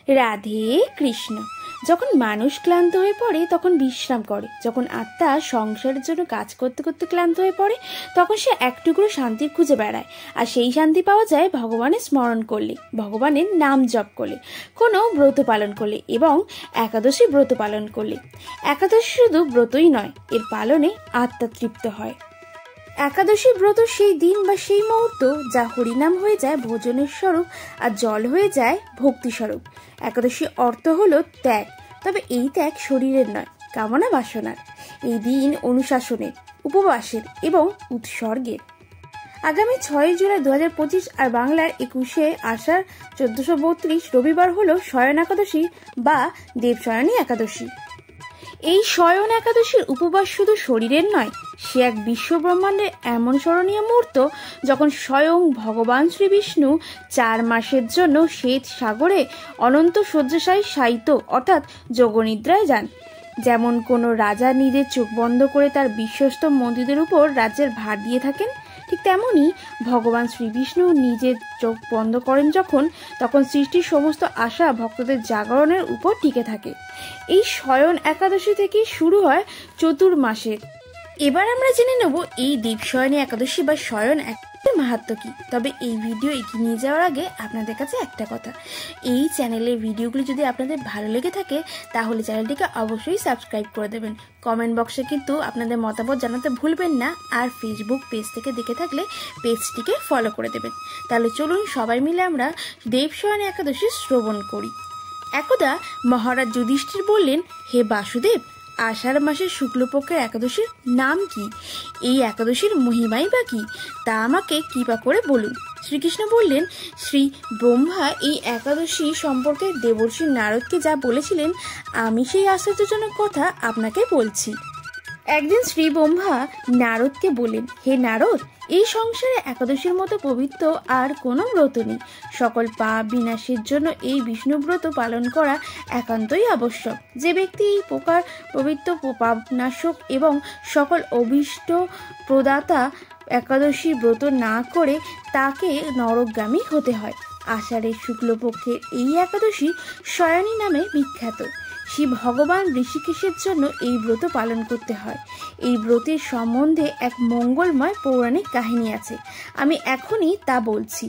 রাধে কৃষ্ণ। যখন মানুষ ক্লান্ত হয়ে পড়ে তখন বিশ্রাম করে। যখন আত্মা সংসারের জন্য কাজ করতে করতে ক্লান্ত হয়ে পড়ে তখন সে এক টুকরো শান্তির খুঁজে বেড়ায়। আর সেই শান্তি পাওয়া যায় ভগবানের স্মরণ করলে, ভগবানের নাম জপ করলে, কোনো ব্রত পালন করলে এবং একাদশী ব্রত পালন করলে। একাদশী শুধু ব্রতই নয়, এর পালনে আত্মা তৃপ্ত হয়। একাদশী ব্রত সেই দিন বা সেই মুহূর্ত যা হরিনাম হয়ে যায় ভোজনের স্বরূপ আর জল হয়ে যায় ভক্তি স্বরূপ। একাদশী অর্থ হলো ত্যাগ, তবে এই ত্যাগ শরীরের নয়, কামনা বাসনার। এই দিন অনুশাসনের, উপবাসের এবং উৎসর্গের। আগামী 6 জুলাই 2025 আর বাংলার 21 আষাঢ় 1432 রবিবার হলো শয়ন একাদশী বা দেবশয়নী একাদশী। এই শয়ন একাদশীর উপবাস শুধু শরীরের নয়, সে এক বিশ্ব ব্রহ্মাণ্ডের এমন স্মরণীয় মুহূর্ত যখন স্বয়ং ভগবান শ্রী বিষ্ণু 4 মাসের জন্য শ্বেত সাগরে অনন্ত শয্যাশায়ী শায়িত অর্থাৎ যোগনিদ্রায় যান। যেমন কোনো রাজা নিজের চোখ বন্ধ করে তার বিশ্বস্ত মন্ত্রীদের উপর রাজ্যের ভার দিয়ে থাকেন, ঠিক তেমনই ভগবান শ্রীবিষ্ণু নিজের চোখ বন্ধ করেন তখন সৃষ্টির সমস্ত আশা ভক্তদের জাগরণের উপর টিকে থাকে। এই শয়ন একাদশী থেকে শুরু হয় চতুর্মাসের। এবার আমরা জেনে নেব এই দেবশয়নী একাদশী বা শয়ন একাদশীর মাহাত্ম্য কি। তবে এই ভিডিও এগিয়ে নিয়ে যাওয়ার আগে আপনাদের কাছে একটা কথা, এই চ্যানেলের ভিডিওগুলি যদি আপনাদের ভালো লেগে থাকে তাহলে চ্যানেলটিকে অবশ্যই সাবস্ক্রাইব করে দেবেন। কমেন্ট বক্সে কিন্তু আপনাদের মতামত জানাতে ভুলবেন না। আর ফেসবুক পেজ থেকে দেখে থাকলে পেজটিকে ফলো করে দেবেন। তাহলে চলুন সবাই মিলে আমরা দেবশয়নী একাদশী শ্রবণ করি। একদা মহারাজ যুধিষ্ঠির বললেন, হে বাসুদেব, আষাঢ় মাসের শুক্লপক্ষের একাদশীর নাম কি? এই একাদশীর মহিমাই বা কি, তা আমাকে কৃপা করে বলুন। শ্রীকৃষ্ণ বললেন, শ্রী ব্রহ্মা এই একাদশী সম্পর্কে দেবর্ষি নারদকে যা বলেছিলেন আমি সেই আশ্চর্যজনক কথা আপনাকে বলছি। একদিন শ্রী ব্রহ্মা নারদকে বলেন, হে নারদ, এই সংসারে একাদশীর মতো পবিত্র আর কোনো ব্রত নেই। সকল পাপ বিনাশের জন্য এই বিষ্ণু ব্রত পালন করা একান্তই আবশ্যক। যে ব্যক্তি এই প্রকার পবিত্র পাপনাশক এবং সকল অভীষ্ট প্রদাতা একাদশী ব্রত না করে তাকে নরকগামী হতে হয়। আষাঢ়ের শুক্লপক্ষের এই একাদশী শয়নী নামে বিখ্যাত। শিব ভগবান ঋষিকেশের জন্য এই ব্রত পালন করতে হয়। এই ব্রতের সম্বন্ধে এক মঙ্গলময় পৌরাণিক কাহিনী আছে, আমি এখনই তা বলছি।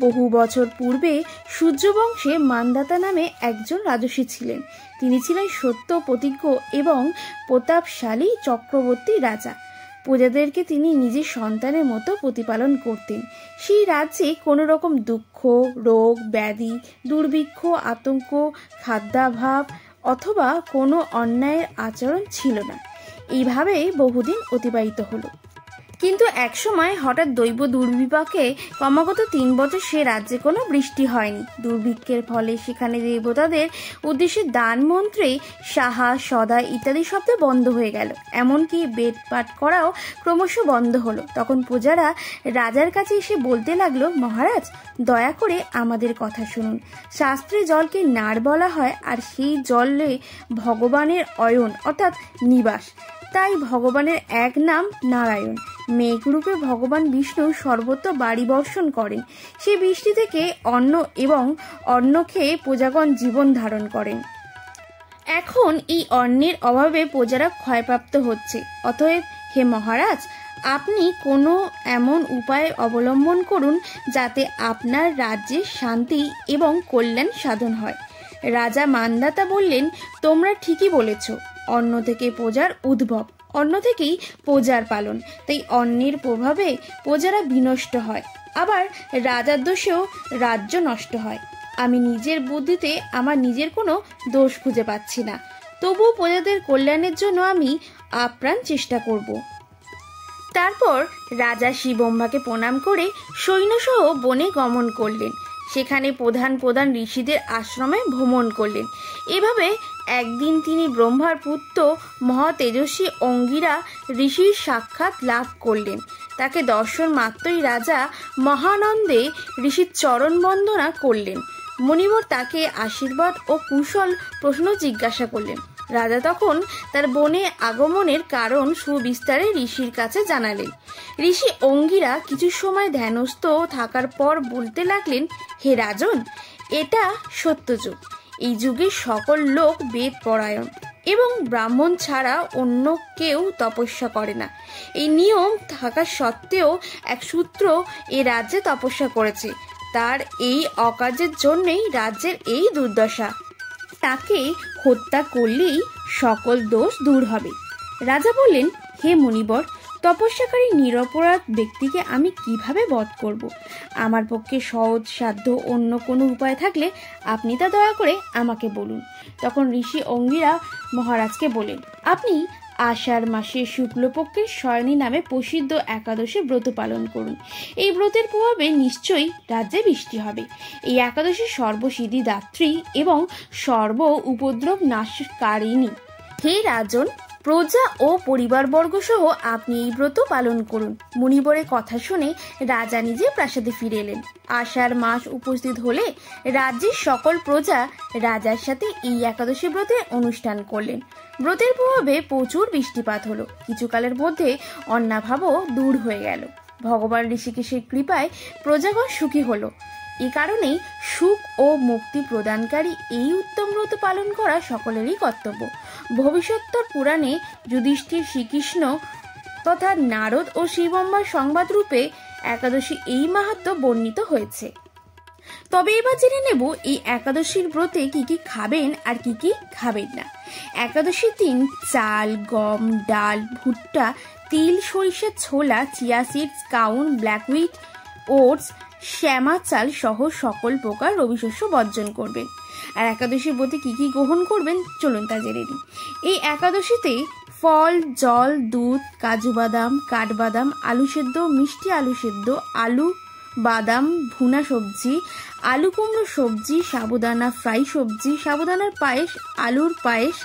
বহু বছর পূর্বে সূর্যবংশে মান্ধাতা নামে একজন রাজর্ষি ছিলেন। তিনি ছিলেন সত্য প্রতিজ্ঞ এবং প্রতাপশালী চক্রবর্তী রাজা। প্রজাদেরকে তিনি নিজের সন্তানের মতো প্রতিপালন করতেন। সেই রাজ্যে কোনো রকম দুঃখ, রোগ, ব্যাধি, দুর্ভিক্ষ, আতঙ্ক, খাদ্যাভাব অথবা কোনো অন্যায়ের আচরণ ছিল না। এইভাবেই বহুদিন অতিবাহিত হলো। কিন্তু একসময় হঠাৎ দৈব দুর্বিপাকে ক্রমাগত 3 বছর সে রাজ্যে কোনো বৃষ্টি হয়নি। দুর্ভিক্ষের ফলে সেখানে দেবতাদের উদ্দেশ্যে দান মন্ত্রে সাহা, সদা ইত্যাদি শব্দ বন্ধ হয়ে গেল। এমনকি বেদ পাঠ করাও ক্রমশ বন্ধ হলো। তখন প্রজারা রাজার কাছে এসে বলতে লাগলো, মহারাজ, দয়া করে আমাদের কথা শুনুন। শাস্ত্রে জলকে নার বলা হয়, আর সেই জলে ভগবানের অয়ন অর্থাৎ নিবাস। তাই ভগবানের এক নাম নারায়ণ। মেঘরূপে ভগবান বিষ্ণু সর্বত্র বাড়ি বর্ষণ করেন। সেই বৃষ্টি থেকে অন্ন খেয়ে প্রজাগণ জীবন ধারণ করেন। এখন এই অন্নের অভাবে প্রজারা ক্ষয়প্রাপ্ত হচ্ছে। অতএব হে মহারাজ, আপনি কোনো এমন উপায় অবলম্বন করুন যাতে আপনার রাজ্যে শান্তি এবং কল্যাণ সাধন হয়। রাজা মান্ধাতা বললেন, তোমরা ঠিকই বলেছ। অন্ন থেকে প্রজার উদ্ভব, অন্ন থেকেই প্রজার পালন। তাই অন্নের প্রভাবে প্রজারা বিনষ্ট হয়, আবার রাজার দোষেও রাজ্য নষ্ট হয়। আমি নিজের বুদ্ধিতে আমার নিজের কোনো দোষ খুঁজে পাচ্ছি না, তবুও প্রজাদের কল্যাণের জন্য আমি আপ্রাণ চেষ্টা করব। তারপর রাজা শ্রী ব্রহ্মাকে প্রণাম করে সৈন্যসহ বনে গমন করলেন। সেখানে প্রধান প্রধান ঋষিদের আশ্রমে ভ্রমণ করলেন। এভাবে একদিন তিনি ব্রহ্মার পুত্র মহাতেজস্বী অঙ্গিরা ঋষির সাক্ষাৎ লাভ করলেন। তাকে দর্শন মাত্রই রাজা মহানন্দে ঋষির চরণ বন্দনা করলেন। মুনিবর তাকে আশীর্বাদ ও কুশল প্রশ্ন জিজ্ঞাসা করলেন। রাজা তখন তার বনে আগমনের কারণ সুবিস্তারে ঋষির কাছে জানালেন। ঋষি অঙ্গিরা কিছু সময় ধ্যানস্থ থাকার পর বলতে লাগলেন, হে রাজন, এটা সত্যযুগ। এই যুগে সকল লোক বেদ পরায়ণ এবং ব্রাহ্মণ ছাড়া অন্য কেউ তপস্যা করে না। এই নিয়ম থাকা সত্ত্বেও এক শূদ্র এই রাজ্যে তপস্যা করেছে। তার এই অকাজের জন্যই রাজ্যের এই দুর্দশা। তাকে হত্যা করলেই সকল দোষ দূর হবে। রাজা বললেন, হে মুনিবর, তপস্যাকারী নিরপরাধ ব্যক্তিকে আমি কিভাবে বধ করব? আমার পক্ষে সহজ সাধ্য অন্য কোনো উপায় থাকলে আপনি তা দয়া করে আমাকে বলুন। তখন ঋষি অঙ্গিরা মহারাজকে বলেন, আপনি আষাঢ় মাসের শুক্লপক্ষের শয়নী নামে প্রসিদ্ধ একাদশী ব্রত পালন করুন। এই ব্রতের প্রভাবে নিশ্চয়ই রাজ্যে বৃষ্টি হবে। এই একাদশী সর্বসিদ্ধি দাত্রী এবং সর্ব উপদ্রব নাশকারিণী। হে রাজন, প্রজা ও পরিবারবর্গ সহ আপনি এই ব্রত পালন করুন। মুনিবরের কথা শুনে রাজা নিজে প্রাসাদে ফিরে এলেন। আষাঢ় মাস উপস্থিত হলে রাজ্যের সকল প্রজা রাজার সাথে এই একাদশী ব্রতের অনুষ্ঠান করলেন। ব্রতের প্রভাবে প্রচুর বৃষ্টিপাত হলো। কিছুকালের মধ্যে অন্নাভাবও দূর হয়ে গেল। ভগবান ঋষিকেশের কৃপায় প্রজাগণ সুখী হলো। এই কারণেই সুখ ও মুক্তি প্রদানকারী এই উত্তম ব্রত পালন করা সকলেরই কর্তব্য। ভবিষ্যত্তর পুরাণে যুধিষ্ঠির, শ্রীকৃষ্ণ তথা নারদ ও শিবম্বার সংবাদ রূপে একাদশী এই মাহাত্ম্য বর্ণিত হয়েছে। তবে এবার জেনে নেব এই একাদশীর ব্রতে কি কি খাবেন আর কি কি খাবেন না। একাদশীর দিন চাল, গম, ডাল, ভুট্টা, তিল, সরিষার ছোলা, চিয়া সিডস, কাউন, ব্ল্যাক হুইট, ওটস, শ্যামা চাল সহ সকল প্রকার রবি শস্য বর্জন করবেন। আর একাদশীর ব্রতে কি কি গ্রহণ করবেন চলুন তা জেনে নিই। এই একাদশীতে ফল, জল, দুধ, কাজু বাদাম, কাঠবাদাম, আলু সেদ্ধ, মিষ্টি আলু সেদ্ধ, আলু বাদাম, ভুনা সবজি, আলু কুমড়ো সবজি, সাবুদানা ফ্রাই সবজি, সাবুদানার পায়েস, আলুর পায়েস,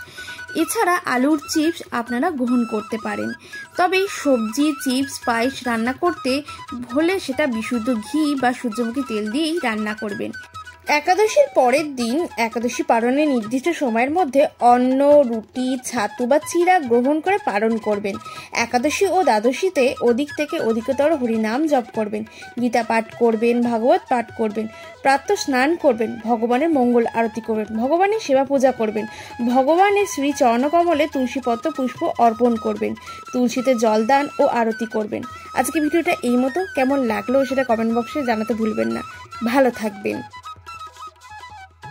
এছাড়া আলুর চিপস আপনারা গ্রহণ করতে পারেন। তবে সবজি, চিপস, পায়েস রান্না করতে হলে সেটা বিশুদ্ধ ঘি বা সূর্যমুখী তেল দিয়েই রান্না করবেন। একাদশীর পরের দিন একাদশী পালনের নির্দিষ্ট সময়ের মধ্যে অন্ন, রুটি, ছাতু বা চিড়া গ্রহণ করে পালন করবেন। একাদশী ও দ্বাদশীতে অধিক থেকে অধিকতর হরিনাম জপ করবেন, গীতা পাঠ করবেন, ভাগবত পাঠ করবেন, প্রাতঃ স্নান করবেন, ভগবানের মঙ্গল আরতি করবেন, ভগবানের সেবা পূজা করবেন, ভগবানের শ্রী চরণকমলে তুলসীপত্র পুষ্প অর্পণ করবেন, তুলসীতে জলদান ও আরতি করবেন। আজকে ভিডিওটা এই মতো। কেমন লাগলো সেটা কমেন্ট বক্সে জানাতে ভুলবেন না। ভালো থাকবেন।